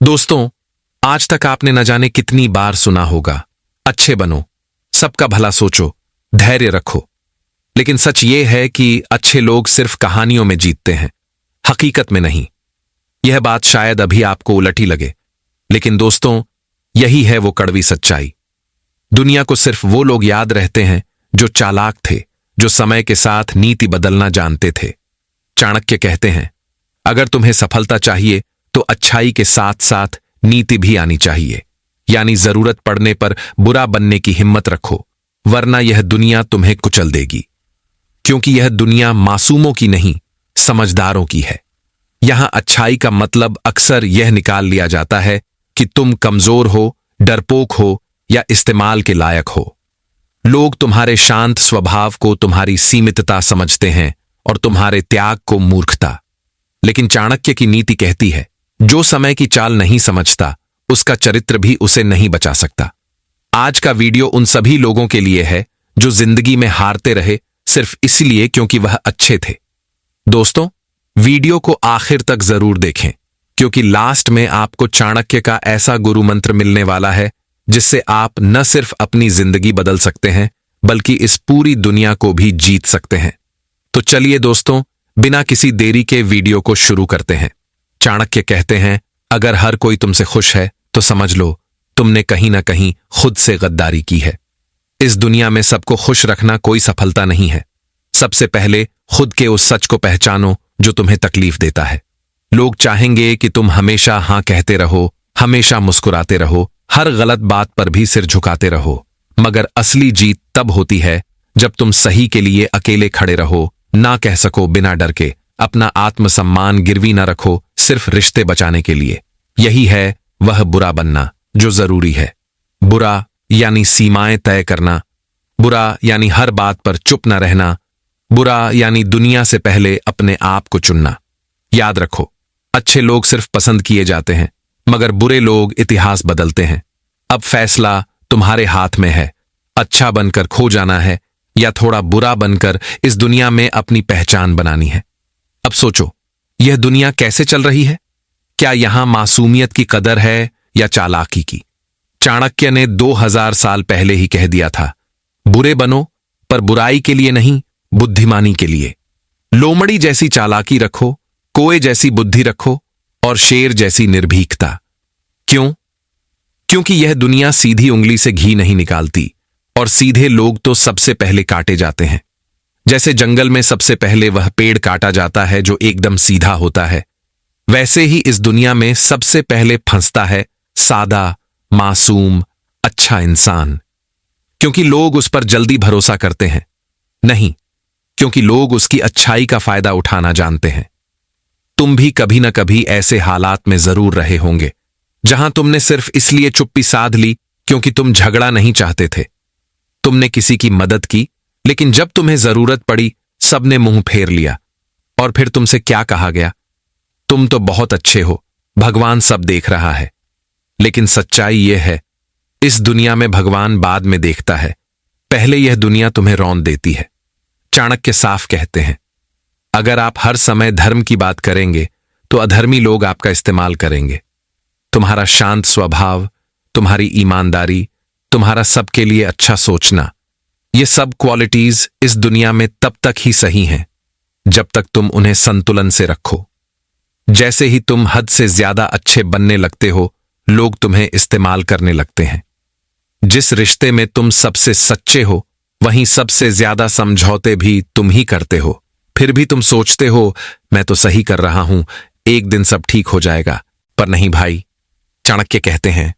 दोस्तों, आज तक आपने न जाने कितनी बार सुना होगा, अच्छे बनो, सबका भला सोचो, धैर्य रखो। लेकिन सच ये है कि अच्छे लोग सिर्फ कहानियों में जीतते हैं, हकीकत में नहीं। यह बात शायद अभी आपको उलटी लगे, लेकिन दोस्तों, यही है वो कड़वी सच्चाई। दुनिया को सिर्फ वो लोग याद रहते हैं जो चालाक थे, जो समय के साथ नीति बदलना जानते थे। चाणक्य कहते हैं, अगर तुम्हें सफलता चाहिए तो अच्छाई के साथ साथ नीति भी आनी चाहिए, यानी जरूरत पड़ने पर बुरा बनने की हिम्मत रखो, वरना यह दुनिया तुम्हें कुचल देगी। क्योंकि यह दुनिया मासूमों की नहीं, समझदारों की है। यहां अच्छाई का मतलब अक्सर यह निकाल लिया जाता है कि तुम कमजोर हो, डरपोक हो या इस्तेमाल के लायक हो। लोग तुम्हारे शांत स्वभाव को तुम्हारी सीमितता समझते हैं और तुम्हारे त्याग को मूर्खता। लेकिन चाणक्य की नीति कहती है, जो समय की चाल नहीं समझता, उसका चरित्र भी उसे नहीं बचा सकता। आज का वीडियो उन सभी लोगों के लिए है जो जिंदगी में हारते रहे सिर्फ इसलिए क्योंकि वह अच्छे थे। दोस्तों, वीडियो को आखिर तक जरूर देखें, क्योंकि लास्ट में आपको चाणक्य का ऐसा गुरु मंत्र मिलने वाला है जिससे आप न सिर्फ अपनी जिंदगी बदल सकते हैं, बल्कि इस पूरी दुनिया को भी जीत सकते हैं। तो चलिए दोस्तों, बिना किसी देरी के वीडियो को शुरू करते हैं। चाणक्य कहते हैं, अगर हर कोई तुमसे खुश है तो समझ लो तुमने कहीं ना कहीं खुद से गद्दारी की है। इस दुनिया में सबको खुश रखना कोई सफलता नहीं है। सबसे पहले खुद के उस सच को पहचानो जो तुम्हें तकलीफ देता है। लोग चाहेंगे कि तुम हमेशा हां कहते रहो, हमेशा मुस्कुराते रहो, हर गलत बात पर भी सिर झुकाते रहो, मगर असली जीत तब होती है जब तुम सही के लिए अकेले खड़े रहो, ना कह सको बिना डर के, अपना आत्मसम्मान गिरवी न रखो सिर्फ रिश्ते बचाने के लिए। यही है वह बुरा बनना जो जरूरी है। बुरा यानी सीमाएं तय करना, बुरा यानी हर बात पर चुप न रहना, बुरा यानी दुनिया से पहले अपने आप को चुनना। याद रखो, अच्छे लोग सिर्फ पसंद किए जाते हैं, मगर बुरे लोग इतिहास बदलते हैं। अब फैसला तुम्हारे हाथ में है, अच्छा बनकर खो जाना है या थोड़ा बुरा बनकर इस दुनिया में अपनी पहचान बनानी है। अब सोचो, यह दुनिया कैसे चल रही है? क्या यहां मासूमियत की कदर है या चालाकी की? चाणक्य ने 2000 साल पहले ही कह दिया था, बुरे बनो पर बुराई के लिए नहीं, बुद्धिमानी के लिए। लोमड़ी जैसी चालाकी रखो, कोए जैसी बुद्धि रखो और शेर जैसी निर्भीकता। क्यों? क्योंकि यह दुनिया सीधी उंगली से घी नहीं निकालती और सीधे लोग तो सबसे पहले काटे जाते हैं। जैसे जंगल में सबसे पहले वह पेड़ काटा जाता है जो एकदम सीधा होता है, वैसे ही इस दुनिया में सबसे पहले फंसता है सादा, मासूम, अच्छा इंसान। क्योंकि लोग उस पर जल्दी भरोसा करते हैं, नहीं, क्योंकि लोग उसकी अच्छाई का फायदा उठाना जानते हैं। तुम भी कभी न कभी ऐसे हालात में जरूर रहे होंगे जहां तुमने सिर्फ इसलिए चुप्पी साध ली क्योंकि तुम झगड़ा नहीं चाहते थे। तुमने किसी की मदद की, लेकिन जब तुम्हें जरूरत पड़ी सबने मुंह फेर लिया और फिर तुमसे क्या कहा गया? तुम तो बहुत अच्छे हो, भगवान सब देख रहा है। लेकिन सच्चाई यह है, इस दुनिया में भगवान बाद में देखता है, पहले यह दुनिया तुम्हें रौंद देती है। चाणक्य साफ कहते हैं, अगर आप हर समय धर्म की बात करेंगे तो अधर्मी लोग आपका इस्तेमाल करेंगे। तुम्हारा शांत स्वभाव, तुम्हारी ईमानदारी, तुम्हारा सबके लिए अच्छा सोचना, ये सब क्वालिटीज इस दुनिया में तब तक ही सही हैं जब तक तुम उन्हें संतुलन से रखो। जैसे ही तुम हद से ज्यादा अच्छे बनने लगते हो, लोग तुम्हें इस्तेमाल करने लगते हैं। जिस रिश्ते में तुम सबसे सच्चे हो, वहीं सबसे ज्यादा समझौते भी तुम ही करते हो। फिर भी तुम सोचते हो, मैं तो सही कर रहा हूं, एक दिन सब ठीक हो जाएगा। पर नहीं भाई, चाणक्य कहते हैं,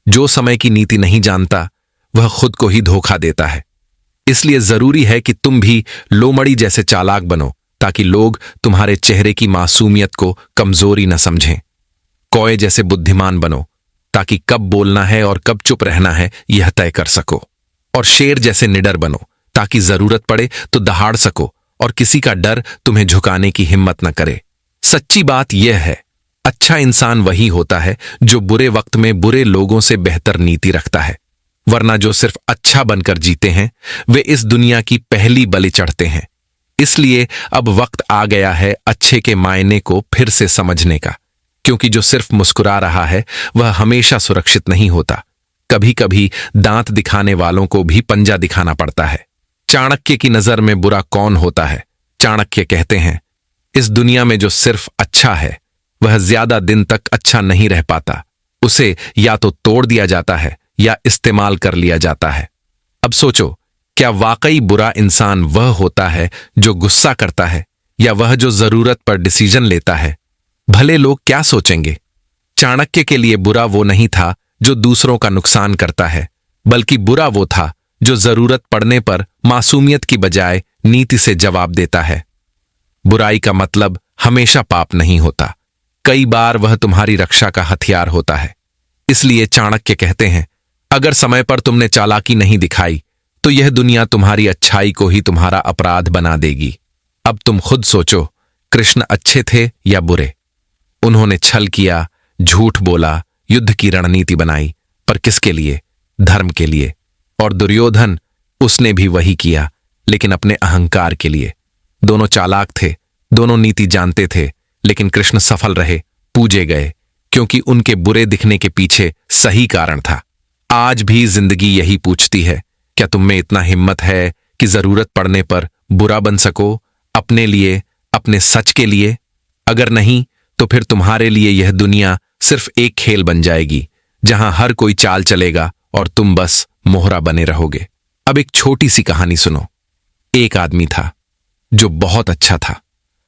जो समय की नीति नहीं जानता वह खुद को ही धोखा देता है। इसलिए जरूरी है कि तुम भी लोमड़ी जैसे चालाक बनो, ताकि लोग तुम्हारे चेहरे की मासूमियत को कमजोरी न समझें। कोए जैसे बुद्धिमान बनो, ताकि कब बोलना है और कब चुप रहना है यह तय कर सको। और शेर जैसे निडर बनो, ताकि जरूरत पड़े तो दहाड़ सको और किसी का डर तुम्हें झुकाने की हिम्मत न करे। सच्ची बात यह है, अच्छा इंसान वही होता है जो बुरे वक्त में बुरे लोगों से बेहतर नीति रखता है, वरना जो सिर्फ अच्छा बनकर जीते हैं वे इस दुनिया की पहली बलि चढ़ते हैं। इसलिए अब वक्त आ गया है अच्छे के मायने को फिर से समझने का। क्योंकि जो सिर्फ मुस्कुरा रहा है वह हमेशा सुरक्षित नहीं होता। कभी कभी दांत दिखाने वालों को भी पंजा दिखाना पड़ता है। चाणक्य की नजर में बुरा कौन होता है? चाणक्य कहते हैं, इस दुनिया में जो सिर्फ अच्छा है वह ज्यादा दिन तक अच्छा नहीं रह पाता। उसे या तो तोड़ दिया जाता है या इस्तेमाल कर लिया जाता है। अब सोचो, क्या वाकई बुरा इंसान वह होता है जो गुस्सा करता है, या वह जो जरूरत पर डिसीजन लेता है? भले लोग क्या सोचेंगे? चाणक्य के लिए बुरा वो नहीं था जो दूसरों का नुकसान करता है, बल्कि बुरा वो था जो जरूरत पड़ने पर मासूमियत की बजाय नीति से जवाब देता है। बुराई का मतलब हमेशा पाप नहीं होता, कई बार वह तुम्हारी रक्षा का हथियार होता है। इसलिए चाणक्य कहते हैं, अगर समय पर तुमने चालाकी नहीं दिखाई तो यह दुनिया तुम्हारी अच्छाई को ही तुम्हारा अपराध बना देगी। अब तुम खुद सोचो, कृष्ण अच्छे थे या बुरे? उन्होंने छल किया, झूठ बोला, युद्ध की रणनीति बनाई, पर किसके लिए? धर्म के लिए। और दुर्योधन, उसने भी वही किया, लेकिन अपने अहंकार के लिए। दोनों चालाक थे, दोनों नीति जानते थे, लेकिन कृष्ण सफल रहे, पूजे गए, क्योंकि उनके बुरे दिखने के पीछे सही कारण था। आज भी जिंदगी यही पूछती है, क्या तुम में इतना हिम्मत है कि जरूरत पड़ने पर बुरा बन सको, अपने लिए, अपने सच के लिए? अगर नहीं, तो फिर तुम्हारे लिए यह दुनिया सिर्फ एक खेल बन जाएगी, जहां हर कोई चाल चलेगा और तुम बस मोहरा बने रहोगे। अब एक छोटी सी कहानी सुनो। एक आदमी था जो बहुत अच्छा था,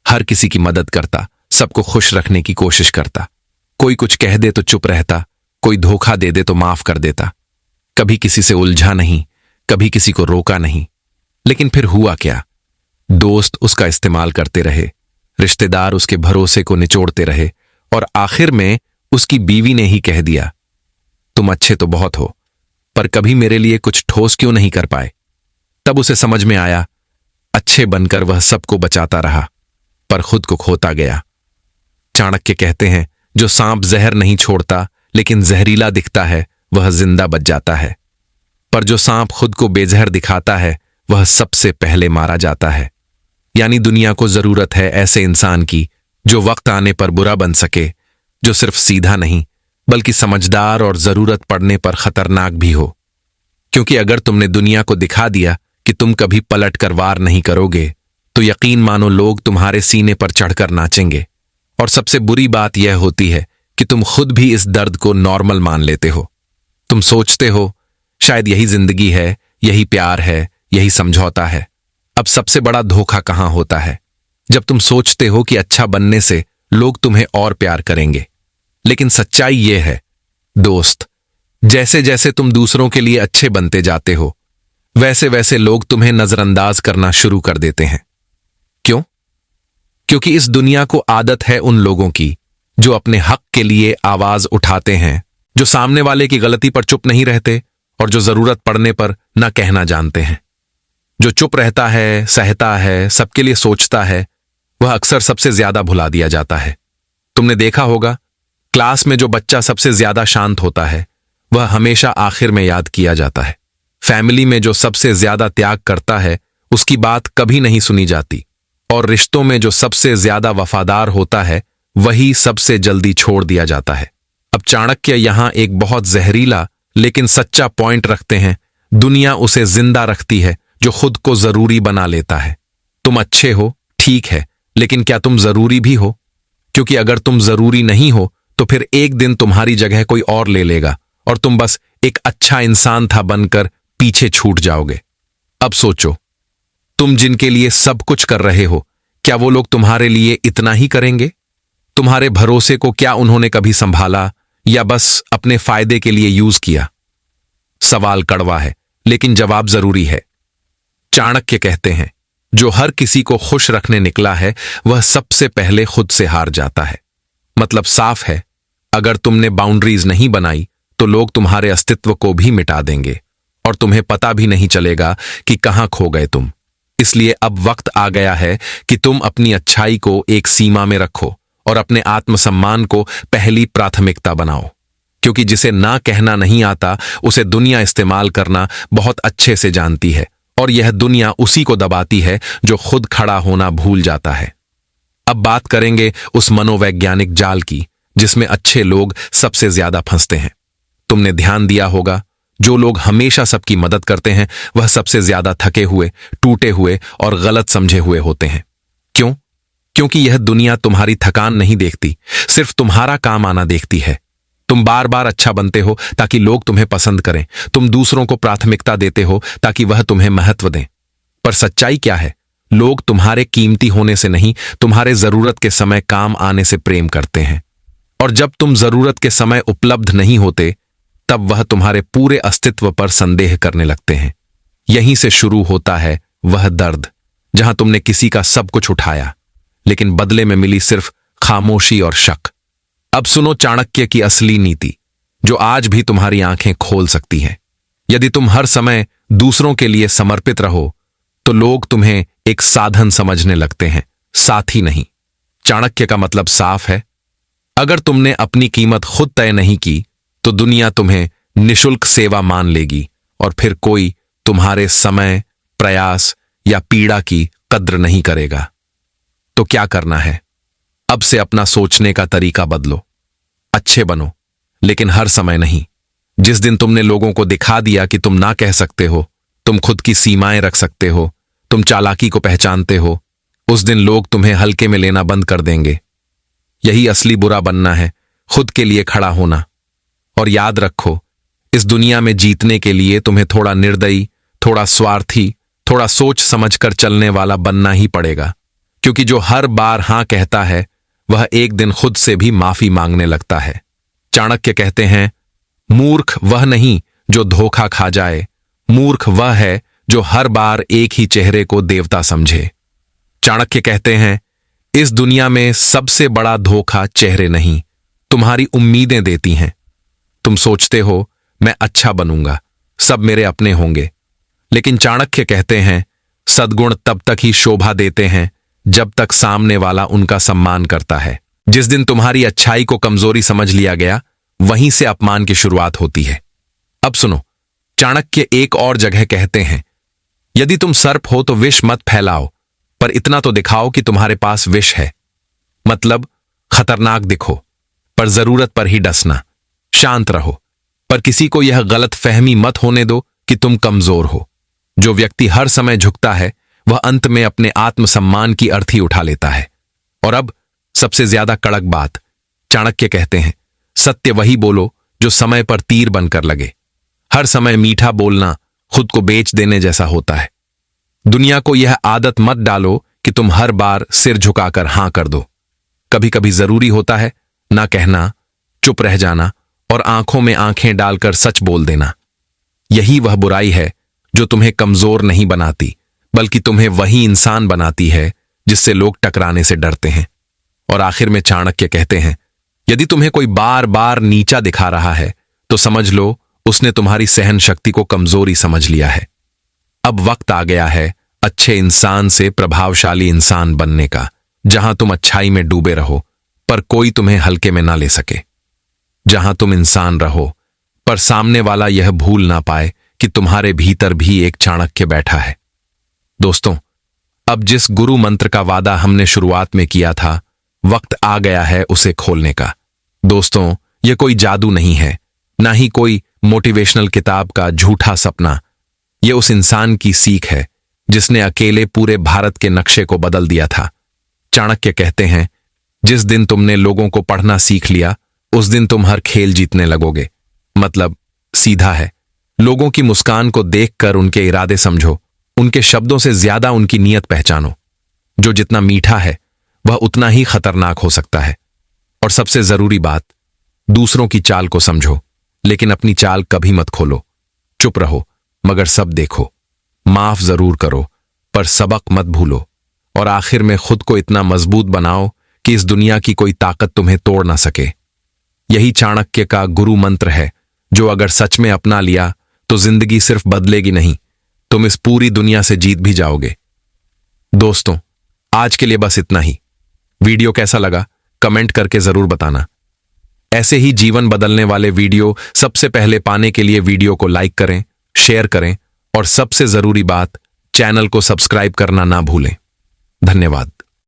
हर किसी की मदद करता, सबको खुश रखने की कोशिश करता। कोई कुछ कह दे तो चुप रहता, कोई धोखा दे दे तो माफ कर देता। कभी किसी से उलझा नहीं, कभी किसी को रोका नहीं। लेकिन फिर हुआ क्या? दोस्त उसका इस्तेमाल करते रहे, रिश्तेदार उसके भरोसे को निचोड़ते रहे, और आखिर में उसकी बीवी ने ही कह दिया, तुम अच्छे तो बहुत हो, पर कभी मेरे लिए कुछ ठोस क्यों नहीं कर पाए? तब उसे समझ में आया, अच्छे बनकर वह सबको बचाता रहा, पर खुद को खोता गया। चाणक्य कहते हैं, जो सांप जहर नहीं छोड़ता लेकिन जहरीला दिखता है, वह जिंदा बच जाता है, पर जो सांप खुद को बेजहर दिखाता है, वह सबसे पहले मारा जाता है। यानी दुनिया को जरूरत है ऐसे इंसान की जो वक्त आने पर बुरा बन सके, जो सिर्फ सीधा नहीं बल्कि समझदार और जरूरत पड़ने पर खतरनाक भी हो। क्योंकि अगर तुमने दुनिया को दिखा दिया कि तुम कभी पलट कर वार नहीं करोगे, तो यकीन मानो लोग तुम्हारे सीने पर चढ़कर नाचेंगे। और सबसे बुरी बात यह होती है कि तुम खुद भी इस दर्द को नॉर्मल मान लेते हो। तुम सोचते हो, शायद यही जिंदगी है, यही प्यार है, यही समझौता है। अब सबसे बड़ा धोखा कहां होता है? जब तुम सोचते हो कि अच्छा बनने से लोग तुम्हें और प्यार करेंगे। लेकिन सच्चाई यह है, दोस्त, जैसे जैसे तुम दूसरों के लिए अच्छे बनते जाते हो, वैसे वैसे लोग तुम्हें नजरअंदाज करना शुरू कर देते हैं। क्यों? क्योंकि इस दुनिया को आदत है उन लोगों की जो अपने हक के लिए आवाज उठाते हैं, जो सामने वाले की गलती पर चुप नहीं रहते और जो जरूरत पड़ने पर न कहना जानते हैं। जो चुप रहता है, सहता है, सबके लिए सोचता है, वह अक्सर सबसे ज्यादा भुला दिया जाता है। तुमने देखा होगा, क्लास में जो बच्चा सबसे ज्यादा शांत होता है, वह हमेशा आखिर में याद किया जाता है। फैमिली में जो सबसे ज्यादा त्याग करता है, उसकी बात कभी नहीं सुनी जाती। और रिश्तों में जो सबसे ज्यादा वफादार होता है, वही सबसे जल्दी छोड़ दिया जाता है। अब चाणक्य यहां एक बहुत जहरीला लेकिन सच्चा पॉइंट रखते हैं। दुनिया उसे जिंदा रखती है जो खुद को जरूरी बना लेता है। तुम अच्छे हो, ठीक है, लेकिन क्या तुम जरूरी भी हो? क्योंकि अगर तुम जरूरी नहीं हो तो फिर एक दिन तुम्हारी जगह कोई और ले लेगा और तुम बस एक अच्छा इंसान था बनकर पीछे छूट जाओगे। अब सोचो, तुम जिनके लिए सब कुछ कर रहे हो, क्या वो लोग तुम्हारे लिए इतना ही करेंगे? तुम्हारे भरोसे को क्या उन्होंने कभी संभाला या बस अपने फायदे के लिए यूज किया? सवाल कड़वा है, लेकिन जवाब जरूरी है। चाणक्य कहते हैं, जो हर किसी को खुश रखने निकला है, वह सबसे पहले खुद से हार जाता है। मतलब साफ है, अगर तुमने बाउंड्रीज नहीं बनाई तो लोग तुम्हारे अस्तित्व को भी मिटा देंगे और तुम्हें पता भी नहीं चलेगा कि कहां खो गए तुम। इसलिए अब वक्त आ गया है कि तुम अपनी अच्छाई को एक सीमा में रखो और अपने आत्मसम्मान को पहली प्राथमिकता बनाओ। क्योंकि जिसे ना कहना नहीं आता, उसे दुनिया इस्तेमाल करना बहुत अच्छे से जानती है, और यह दुनिया उसी को दबाती है जो खुद खड़ा होना भूल जाता है। अब बात करेंगे उस मनोवैज्ञानिक जाल की जिसमें अच्छे लोग सबसे ज्यादा फंसते हैं। तुमने ध्यान दिया होगा, जो लोग हमेशा सबकी मदद करते हैं वह सबसे ज्यादा थके हुए, टूटे हुए और गलत समझे हुए होते हैं। क्यों? क्योंकि यह दुनिया तुम्हारी थकान नहीं देखती, सिर्फ तुम्हारा काम आना देखती है। तुम बार बार अच्छा बनते हो ताकि लोग तुम्हें पसंद करें। तुम दूसरों को प्राथमिकता देते हो ताकि वह तुम्हें महत्व दें। पर सच्चाई क्या है? लोग तुम्हारे कीमती होने से नहीं, तुम्हारे जरूरत के समय काम आने से प्रेम करते हैं। और जब तुम जरूरत के समय उपलब्ध नहीं होते, तब वह तुम्हारे पूरे अस्तित्व पर संदेह करने लगते हैं। यहीं से शुरू होता है वह दर्द, जहां तुमने किसी का सब कुछ उठाया, लेकिन बदले में मिली सिर्फ खामोशी और शक। अब सुनो चाणक्य की असली नीति, जो आज भी तुम्हारी आंखें खोल सकती है। यदि तुम हर समय दूसरों के लिए समर्पित रहो, तो लोग तुम्हें एक साधन समझने लगते हैं, साथी नहीं। चाणक्य का मतलब साफ है, अगर तुमने अपनी कीमत खुद तय नहीं की, तो दुनिया तुम्हें निशुल्क सेवा मान लेगी और फिर कोई तुम्हारे समय, प्रयास या पीड़ा की कद्र नहीं करेगा। तो क्या करना है? अब से अपना सोचने का तरीका बदलो। अच्छे बनो, लेकिन हर समय नहीं। जिस दिन तुमने लोगों को दिखा दिया कि तुम ना कह सकते हो, तुम खुद की सीमाएं रख सकते हो, तुम चालाकी को पहचानते हो, उस दिन लोग तुम्हें हल्के में लेना बंद कर देंगे। यही असली बुरा बनना है, खुद के लिए खड़ा होना। और याद रखो, इस दुनिया में जीतने के लिए तुम्हें थोड़ा निर्दयी, थोड़ा स्वार्थी, थोड़ा सोच समझकर चलने वाला बनना ही पड़ेगा। क्योंकि जो हर बार हां कहता है, वह एक दिन खुद से भी माफी मांगने लगता है। चाणक्य कहते हैं, मूर्ख वह नहीं जो धोखा खा जाए, मूर्ख वह है जो हर बार एक ही चेहरे को देवता समझे। चाणक्य कहते हैं, इस दुनिया में सबसे बड़ा धोखा चेहरे नहीं, तुम्हारी उम्मीदें देती हैं। तुम सोचते हो, मैं अच्छा बनूंगा, सब मेरे अपने होंगे। लेकिन चाणक्य कहते हैं, सद्गुण तब तक ही शोभा देते हैं जब तक सामने वाला उनका सम्मान करता है। जिस दिन तुम्हारी अच्छाई को कमजोरी समझ लिया गया, वहीं से अपमान की शुरुआत होती है। अब सुनो, चाणक्य एक और जगह कहते हैं, यदि तुम सर्प हो तो विष मत फैलाओ, पर इतना तो दिखाओ कि तुम्हारे पास विष है। मतलब खतरनाक दिखो, पर जरूरत पर ही डसना। शांत रहो, पर किसी को यह गलत फहमी मत होने दो कि तुम कमजोर हो। जो व्यक्ति हर समय झुकता है, वह अंत में अपने आत्मसम्मान की अर्थी उठा लेता है। और अब सबसे ज्यादा कड़क बात, चाणक्य कहते हैं, सत्य वही बोलो जो समय पर तीर बनकर लगे। हर समय मीठा बोलना खुद को बेच देने जैसा होता है। दुनिया को यह आदत मत डालो कि तुम हर बार सिर झुकाकर हां कर दो। कभी कभी जरूरी होता है ना कहना, चुप रह जाना और आंखों में आंखें डालकर सच बोल देना। यही वह बुराई है जो तुम्हें कमजोर नहीं बनाती, बल्कि तुम्हें वही इंसान बनाती है जिससे लोग टकराने से डरते हैं। और आखिर में चाणक्य कहते हैं, यदि तुम्हें कोई बार बार नीचा दिखा रहा है, तो समझ लो उसने तुम्हारी सहन शक्ति को कमजोरी समझ लिया है। अब वक्त आ गया है अच्छे इंसान से प्रभावशाली इंसान बनने का, जहां तुम अच्छाई में डूबे रहो, पर कोई तुम्हें हल्के में ना ले सके। जहां तुम इंसान रहो, पर सामने वाला यह भूल ना पाए कि तुम्हारे भीतर भी एक चाणक्य बैठा है। दोस्तों, अब जिस गुरु मंत्र का वादा हमने शुरुआत में किया था, वक्त आ गया है उसे खोलने का। दोस्तों, यह कोई जादू नहीं है, ना ही कोई मोटिवेशनल किताब का झूठा सपना। यह उस इंसान की सीख है जिसने अकेले पूरे भारत के नक्शे को बदल दिया था। चाणक्य कहते हैं, जिस दिन तुमने लोगों को पढ़ना सीख लिया, उस दिन तुम हर खेल जीतने लगोगे। मतलब सीधा है, लोगों की मुस्कान को देखकर उनके इरादे समझो, उनके शब्दों से ज्यादा उनकी नीयत पहचानो। जो जितना मीठा है, वह उतना ही खतरनाक हो सकता है। और सबसे जरूरी बात, दूसरों की चाल को समझो, लेकिन अपनी चाल कभी मत खोलो। चुप रहो, मगर सब देखो। माफ जरूर करो, पर सबक मत भूलो। और आखिर में खुद को इतना मजबूत बनाओ कि इस दुनिया की कोई ताकत तुम्हें तोड़ ना सके। यही चाणक्य का गुरु मंत्र है, जो अगर सच में अपना लिया तो जिंदगी सिर्फ बदलेगी नहीं, तुम इस पूरी दुनिया से जीत भी जाओगे। दोस्तों, आज के लिए बस इतना ही। वीडियो कैसा लगा कमेंट करके जरूर बताना। ऐसे ही जीवन बदलने वाले वीडियो सबसे पहले पाने के लिए वीडियो को लाइक करें, शेयर करें और सबसे जरूरी बात, चैनल को सब्सक्राइब करना ना भूलें। धन्यवाद।